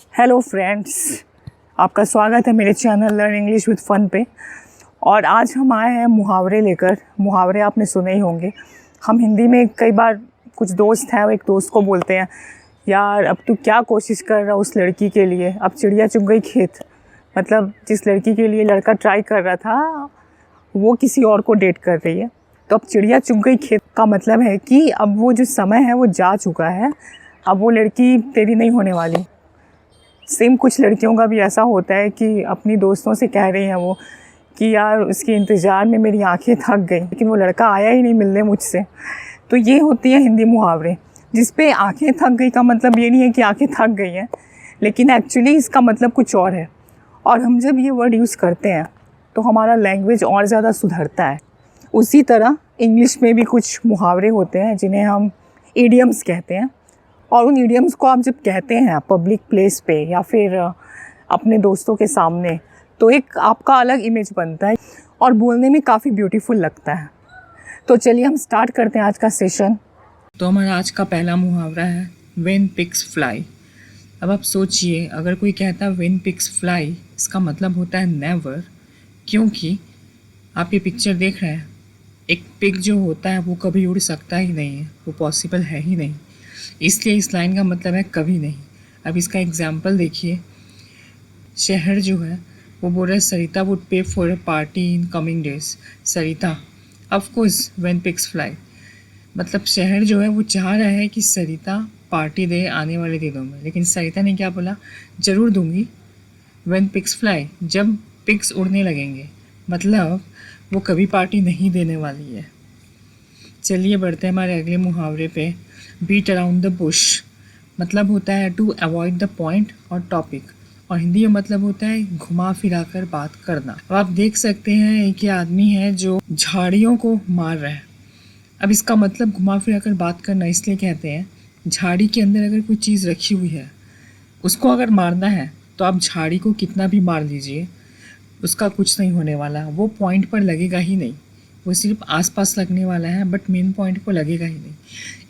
Hello friends, आपका स्वागत है मेरे channel learn English with fun पे। और आज हम आए हैं मुहावरे लेकर। मुहावरे आपने सुने ही होंगे। हम हिंदी में कई बार कुछ दोस्त हैं, वो एक दोस्त को बोलते हैं, यार अब तू क्या कोशिश कर रहा उस लड़की के लिए, अब चिड़िया चुग गई खेत। मतलब जिस लड़की के लिए लड़का ट्राई कर रहा था वो किसी और को डेट कर रही है, तो अब चिड़िया चुग गई खेत का मतलब है कि अब वो जो समय है वो जा चुका है, अब वो लड़की तेरी नहीं होने वाली। सेम कुछ लड़कियों का भी ऐसा होता है कि अपनी दोस्तों से कह रही हैं वो कि यार उसके इंतज़ार में मेरी आंखें थक गई, लेकिन वो लड़का आया ही नहीं मिलने मुझसे। तो ये होती है हिंदी मुहावरे, जिस पे आंखें थक गई का मतलब ये नहीं है कि आंखें थक गई हैं, लेकिन एक्चुअली इसका मतलब कुछ और है। और हम जब ये वर्ड यूज़ करते हैं तो हमारा लैंग्वेज और ज़्यादा सुधरता है। उसी तरह इंग्लिश में भी कुछ मुहावरे होते हैं जिन्हें हम इडियम्स कहते हैं, और उन इडियम्स को आप जब कहते हैं पब्लिक प्लेस पे या फिर अपने दोस्तों के सामने, तो एक आपका अलग इमेज बनता है और बोलने में काफ़ी ब्यूटीफुल लगता है। तो चलिए हम स्टार्ट करते हैं आज का सेशन। तो हमारा आज का पहला मुहावरा है व्हेन पिग्स फ्लाई। अब आप सोचिए, अगर कोई कहता है व्हेन पिग्स फ्लाई, इसका मतलब होता है नेवर। क्योंकि आप ये पिक्चर देख रहे हैं, एक पिग जो होता है वो कभी उड़ सकता ही नहीं है, वो पॉसिबल है ही नहीं। इसलिए इस लाइन का मतलब है कभी नहीं। अब इसका एग्जाम्पल देखिए। शहर जो है वो बोल रहा है सरिता वुड पे for a party in coming days. Sarita of course when pigs fly, मतलब शहर जो है वो चाह रहा है कि सरिता पार्टी दे आने वाले दिनों में, लेकिन सरिता ने क्या बोला, ज़रूर दूंगी व्हेन पिग्स फ्लाई, जब पिग्स उड़ने लगेंगे। मतलब वो कभी पार्टी नहीं देने वाली है। चलिए बढ़ते हैं हमारे अगले मुहावरे पे। बीट अराउंड द बुश मतलब होता है टू अवॉइड द पॉइंट और टॉपिक, और हिंदी में मतलब होता है घुमा फिरा कर बात करना। अब आप देख सकते हैं एक ये आदमी है जो झाड़ियों को मार रहा है। अब इसका मतलब घुमा फिरा कर बात करना इसलिए कहते हैं, झाड़ी के अंदर अगर कोई चीज़ रखी हुई है, उसको अगर मारना है तो आप झाड़ी को कितना भी मार लीजिए, उसका कुछ नहीं होने वाला, वो पॉइंट पर लगेगा ही नहीं, वो सिर्फ आसपास लगने वाला है, बट मेन पॉइंट को लगेगा ही नहीं।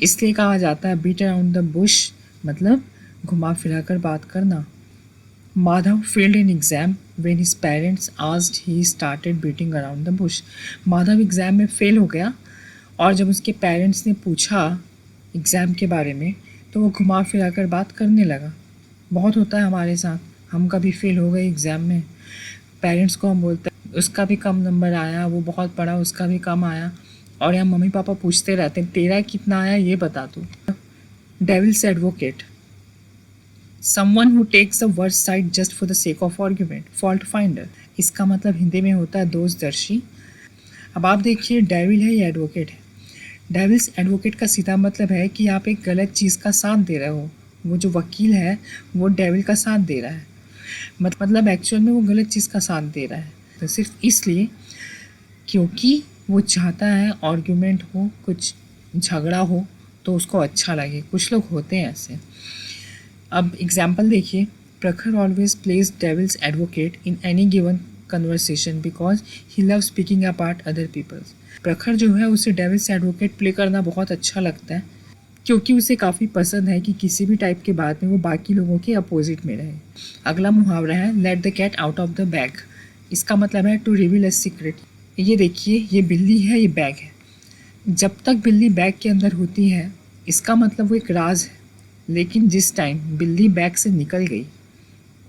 इसलिए कहा जाता है बीट अराउंड द बुश, मतलब घुमा फिरा कर बात करना। Madhav failed in exam when his parents asked he started beating around the Bush. Madhav exam में फेल हो गया, और जब उसके पेरेंट्स ने पूछा एग्ज़ाम के बारे में तो वो घुमा फिरा कर बात करने लगा। बहुत होता है हमारे साथ, हम कभी फेल हो गए एग्ज़ाम में, पेरेंट्स को हम बोलते हैं उसका भी कम नंबर आया, वो बहुत पढ़ा उसका भी कम आया, और यहाँ मम्मी पापा पूछते रहते हैं तेरा कितना आया ये बता दो। Devil's advocate, someone who takes the worst side just for the sake of argument. Fault finder, इसका मतलब हिंदी में होता है दोषदर्शी। अब आप देखिए, डेविल है या एडवोकेट है। डेविल्स एडवोकेट का सीधा मतलब है कि आप एक गलत चीज़ का साथ दे रहे हो। वो जो वकील है वो डेविल का साथ दे रहा है, मतलब एक्चुअल में वो गलत चीज़ का साथ दे रहा है, तो सिर्फ इसलिए क्योंकि वो चाहता है आर्ग्यूमेंट हो, कुछ झगड़ा हो तो उसको अच्छा लगे। कुछ लोग होते हैं ऐसे। अब एग्जाम्पल देखिए। Prakhar always plays devil's advocate in any given conversation because he love speaking apart other peoples. Prakhar जो है उसे डेविल्स एडवोकेट प्ले करना बहुत अच्छा लगता है, क्योंकि उसे काफ़ी पसंद है कि किसी भी टाइप की बात में वो बाकी लोगों के अपोजिट में रहे। अगला मुहावरा है let the cat out of the bag. इसका मतलब है टू रिवील अ सीक्रेट। ये देखिए, ये बिल्ली है, ये बैग है। जब तक बिल्ली बैग के अंदर होती है इसका मतलब वो एक राज है, लेकिन जिस टाइम बिल्ली बैग से निकल गई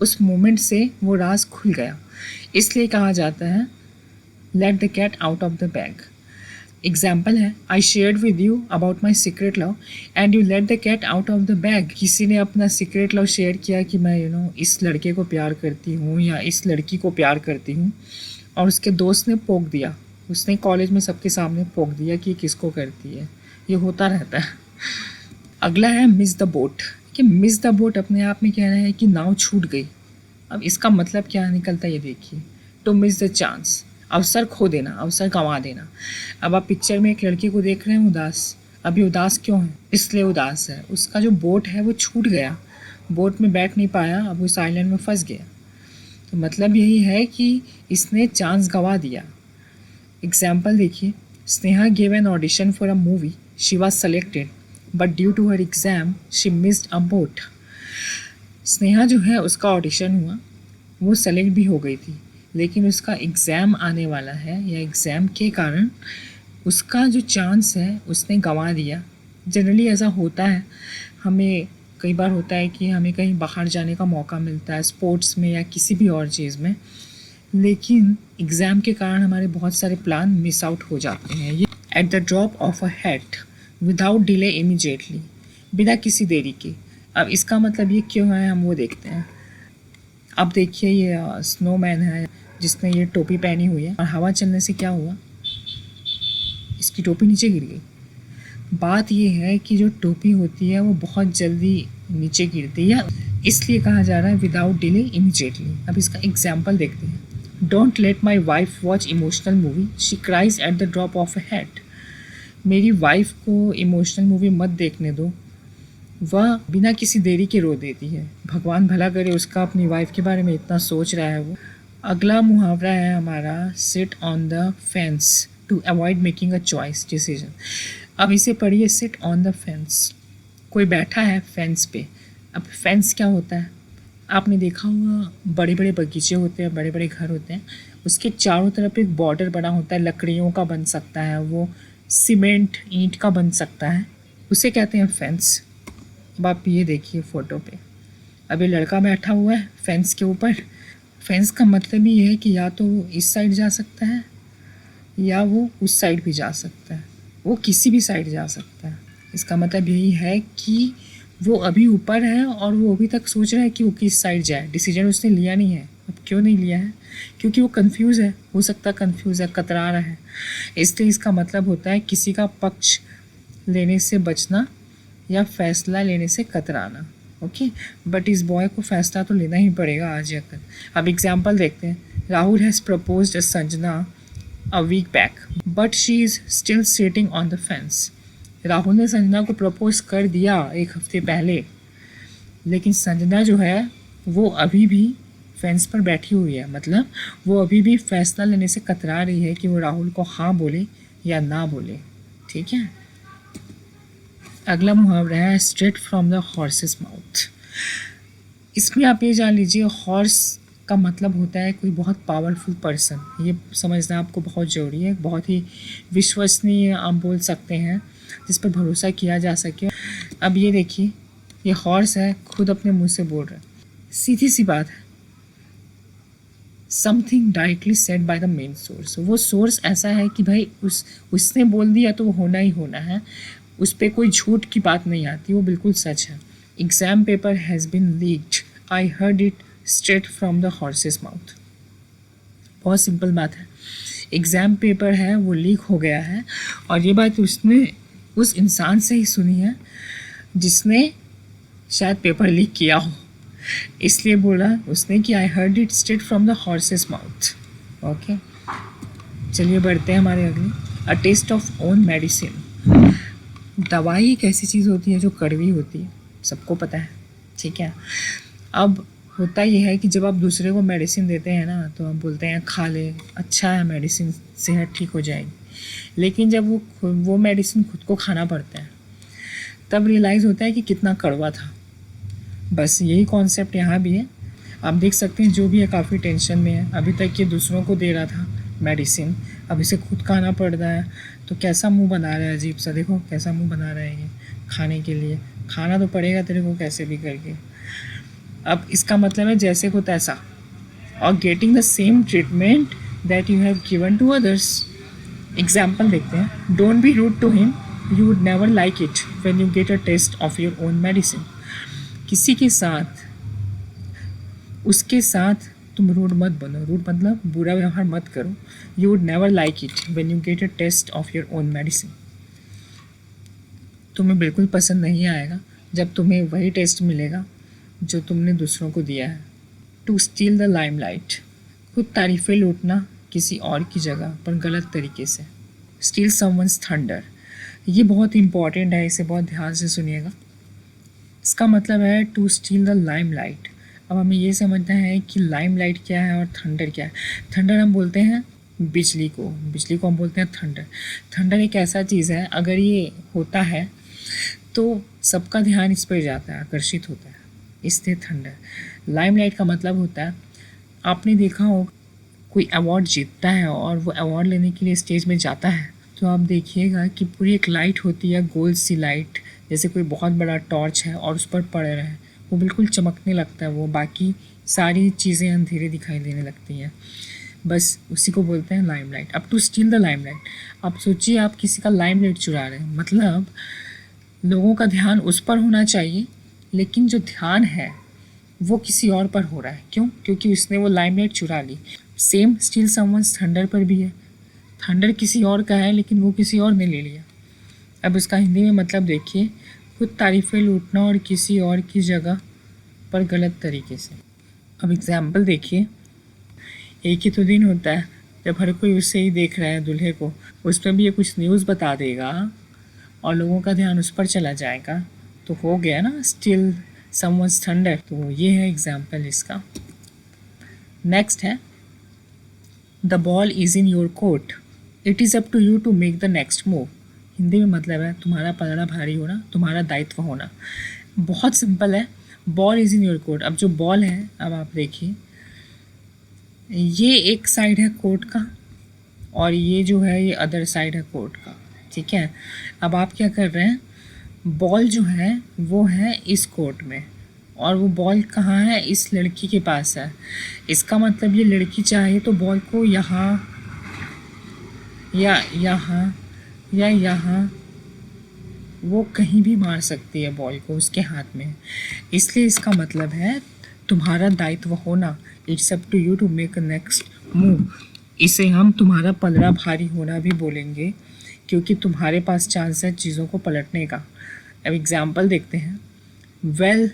उस मोमेंट से वो राज खुल गया। इसलिए कहा जाता है let the cat out of the bag. Example है I shared with you about my secret love and you let the cat out of the bag. किसी ने अपना सीक्रेट लव शेयर किया कि मैं इस लड़के को प्यार करती हूँ या इस लड़की को प्यार करती हूँ, और उसके दोस्त ने पोक दिया, उसने कॉलेज में सबके सामने पोक दिया कि किसको करती है। ये होता रहता है। अगला है मिस द बोट। कि मिस द बोट अपने आप में कह रहा है कि नाव छूट गई। अब इसका मतलब क्या निकलता है ये देखिए, टू मिस द चांस, अवसर खो देना, अवसर गंवा देना। अब आप पिक्चर में एक लड़के को देख रहे हैं उदास। अभी उदास क्यों है? इसलिए उदास है, उसका जो बोट है वो छूट गया, बोट में बैठ नहीं पाया, अब उस आइलैंड में फंस गया। तो मतलब यही है कि इसने चांस गंवा दिया। एग्जाम्पल देखिए। Sneha gave an audition for a movie, she was selected but due to her exam she missed a boat. Sneha जो है उसका ऑडिशन हुआ, वो सेलेक्ट भी हो गई थी, लेकिन उसका एग्ज़ाम आने वाला है या एग्ज़ाम के कारण उसका जो चांस है उसने गंवा दिया। जनरली ऐसा होता है, हमें कई बार होता है कि हमें कहीं बाहर जाने का मौका मिलता है स्पोर्ट्स में या किसी भी और चीज़ में, लेकिन एग्ज़ाम के कारण हमारे बहुत सारे प्लान मिस आउट हो जाते हैं। ये at the drop of a hat without delay immediately, बिना किसी देरी के। अब इसका मतलब ये क्यों है, हम वो देखते हैं। अब देखिए ये स्नोमैन है जिसने ये टोपी पहनी हुई है और हवा चलने से क्या हुआ, इसकी टोपी नीचे गिर गई। बात ये है कि जो टोपी होती है वो बहुत जल्दी नीचे गिरती है, इसलिए कहा जा रहा है विदाउट डिले इमीडिएटली। अब इसका एग्जाम्पल देखते हैं। Don't let my wife watch emotional movie, she cries at the drop of a hat. मेरी वाइफ को इमोशनल मूवी मत देखने दो, वह बिना किसी देरी के रो देती है। भगवान भला करे उसका अपनी वाइफ के बारे में इतना सोच रहा है वो। अगला मुहावरा है हमारा sit on the fence to avoid making a choice decision. अब इसे पढ़िए, सिट ऑन द फेंस। कोई बैठा है फेंस पे। अब फेंस क्या होता है, आपने देखा होगा बड़े बड़े बगीचे होते हैं, बड़े बड़े घर होते हैं, उसके चारों तरफ एक बॉर्डर बना होता है, लकड़ियों का बन सकता है, वो सीमेंट ईंट का बन सकता है, उसे कहते हैं फेंस। अब आप ये देखिए फ़ोटो पे, अब ये लड़का बैठा हुआ है फेंस के ऊपर। फेंस का मतलब ये है कि या तो वो इस साइड जा सकता है या वो उस साइड भी जा सकता है, वो किसी भी साइड जा सकता है। इसका मतलब यही है कि वो अभी ऊपर है और वो अभी तक सोच रहा है कि वो किस साइड जाए। डिसीजन उसने लिया नहीं है। अब क्यों नहीं लिया है, क्योंकि वो कंफ्यूज है, हो सकता है कंफ्यूज है, कतरा रहा है। इसलिए इसका मतलब होता है किसी का पक्ष लेने से बचना या फैसला लेने से कतराना। ओके, बट इस बॉय को फैसला तो लेना ही पड़ेगा आज या कल। अब एग्जाम्पल देखते हैं। Rahul has proposed a Sanjana a week back but she is still sitting on the fence. Rahul ने संजना को प्रपोज कर दिया एक हफ्ते पहले, लेकिन संजना जो है वो अभी भी फेंस पर बैठी हुई है। मतलब वो अभी भी फैसला लेने से कतरा रही है कि वो राहुल को हाँ बोले या ना बोले। ठीक है, अगला मुहावरा है straight from the horse's mouth. इसमें आप ये जान लीजिए, हॉर्स का मतलब होता है कोई बहुत पावरफुल पर्सन। ये समझना आपको बहुत ज़रूरी है। बहुत ही विश्वसनीय आप बोल सकते हैं, जिस पर भरोसा किया जा सके। अब ये देखिए, ये हॉर्स है, खुद अपने मुंह से बोल रहा है। सीधी सी बात है, something directly said by the main source. वो सोर्स ऐसा है कि भाई उसने बोल दिया तो वो होना ही होना है, उस पर कोई झूठ की बात नहीं आती, वो बिल्कुल सच है। Exam paper has been leaked, I heard it straight from the horse's mouth. बहुत सिंपल बात है, एग्ज़ाम पेपर है वो लीक हो गया है, और ये बात उसने उस इंसान से ही सुनी है जिसने शायद पेपर लीक किया हो, इसलिए बोला उसने कि I heard it straight from the horse's mouth. Okay, चलिए बढ़ते हैं हमारे अगले। A taste of own medicine. दवाई एक ऐसी चीज़ होती है जो कड़वी होती है, सबको पता है। ठीक है, अब होता ये है कि जब आप दूसरे को मेडिसिन देते हैं ना, तो आप बोलते हैं खा ले, अच्छा है मेडिसिन, सेहत ठीक हो जाएगी। लेकिन जब वो मेडिसिन खुद को खाना पड़ता है, तब रियलाइज़ होता है कि कितना कड़वा था। बस यही कॉन्सेप्ट यहाँ भी है। आप देख सकते हैं जो भी है काफ़ी टेंशन में है, अभी तक ये दूसरों को दे रहा था मेडिसिन, अब इसे खुद खाना पड़ रहा है, तो कैसा मुंह बना रहा है, अजीब सा। देखो कैसा मुंह बना रहा है ये खाने के लिए, खाना तो पड़ेगा तेरे को कैसे भी करके। अब इसका मतलब है जैसे को तैसा, और getting the same treatment that you have given to others. Example देखते हैं। Don't be rude to him, you would never like it when you get a taste of your own medicine. किसी के साथ, उसके साथ तुम रूड मत बनो, रूड मतलब बुरा व्यवहार मत करो। You would never like it when you get a taste of your own medicine. तुम्हें बिल्कुल पसंद नहीं आएगा जब तुम्हें वही टेस्ट मिलेगा जो तुमने दूसरों को दिया है। टू स्टील द लाइमलाइट, खुद तारीफ़ें लूटना किसी और की जगह पर गलत तरीके से। स्टील समवन्स थंडर, ये बहुत इंपॉर्टेंट है, इसे बहुत ध्यान से सुनिएगा। इसका मतलब है टू स्टील द लाइमलाइट। अब हमें ये समझना है कि लाइमलाइट क्या है और थंडर क्या है। थंडर हम बोलते हैं बिजली को हम बोलते हैं थंडर। थंडर एक ऐसा चीज़ है, अगर ये होता है तो सबका ध्यान इस पर जाता है, आकर्षित होता है। इसलिए थंडर। लाइमलाइट का मतलब होता है, आपने देखा हो कोई अवार्ड जीतता है और वो अवार्ड लेने के लिए स्टेज में जाता है, तो आप देखिएगा कि पूरी एक लाइट होती है, गोल सी लाइट, जैसे कोई बहुत बड़ा टॉर्च है और उस पर पड़ रहा है, वो बिल्कुल चमकने लगता है, वो बाकी सारी चीज़ें अंधेरे दिखाई देने लगती हैं। बस उसी को बोलते हैं लाइमलाइट। अब टू स्टील द लाइमलाइट, आप सोचिए आप किसी का लाइमलाइट चुरा रहे हैं, मतलब लोगों का ध्यान उस पर होना चाहिए, लेकिन जो ध्यान है वो किसी और पर हो रहा है। क्यों? क्योंकि उसने वो लाइमलाइट चुरा ली। सेम स्टील समवन्स थंडर पर भी है। थंडर किसी और का है लेकिन वो किसी और ने ले लिया। अब इसका हिंदी में मतलब देखिए, खुद तारीफ़ें लूटना और किसी और की जगह पर गलत तरीके से। अब एग्जाम्पल देखिए, एक ही तो दिन होता है जब हर कोई उससे ही देख रहा है दूल्हे को, उस पर भी ये कुछ न्यूज़ बता देगा और लोगों का ध्यान उस पर चला जाएगा, तो हो गया ना स्टिल समवन्स थंडर। तो ये है एग्जाम्पल इसका। नेक्स्ट है, the ball is in your court, it is up to you to make the next move. Hindi में मतलब है तुम्हारा पलड़ा भारी होना, तुम्हारा दायित्व होना। बहुत सिंपल है, ball is in your court. अब जो बॉल है, अब आप देखिए, ये एक साइड है कोर्ट का और ये जो है ये अदर साइड है कोर्ट का, ठीक है। अब आप क्या कर रहे हैं, बॉल जो है वो है इस कोर्ट में और वो बॉल कहाँ है, इस लड़की के पास है। इसका मतलब ये लड़की चाहे तो बॉल को यहाँ या यहाँ या यहाँ, वो कहीं भी मार सकती है बॉल को, उसके हाथ में। इसलिए इसका मतलब है तुम्हारा दायित्व होना, it's up to you to make a next move. इसे हम तुम्हारा पलड़ा भारी होना भी बोलेंगे, क्योंकि तुम्हारे पास चांस है चीज़ों को पलटने का। अब एग्जाम्पल देखते हैं। Well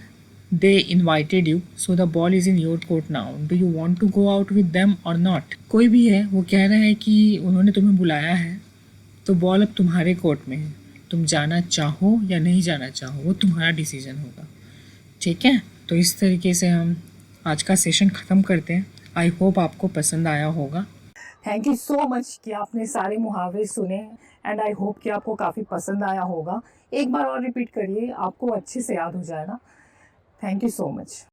they invited you so the ball is in your court now, do you want to go out with them or not. कोई भी है, वो कह रहा है कि उन्होंने तुम्हें बुलाया है, तो बॉल अब तुम्हारे कोर्ट में है, तुम जाना चाहो या नहीं जाना चाहो वो तुम्हारा डिसीजन होगा, ठीक है। तो इस तरीके से हम आज का सेशन ख़त्म करते हैं। आई होप आपको पसंद आया होगा। थैंक यू सो मच कि आपने सारे मुहावरे सुने एंड आई होप कि आपको काफ़ी पसंद आया होगा। एक बार और रिपीट करिए, आपको अच्छे से याद हो जाए ना। Thank you so much.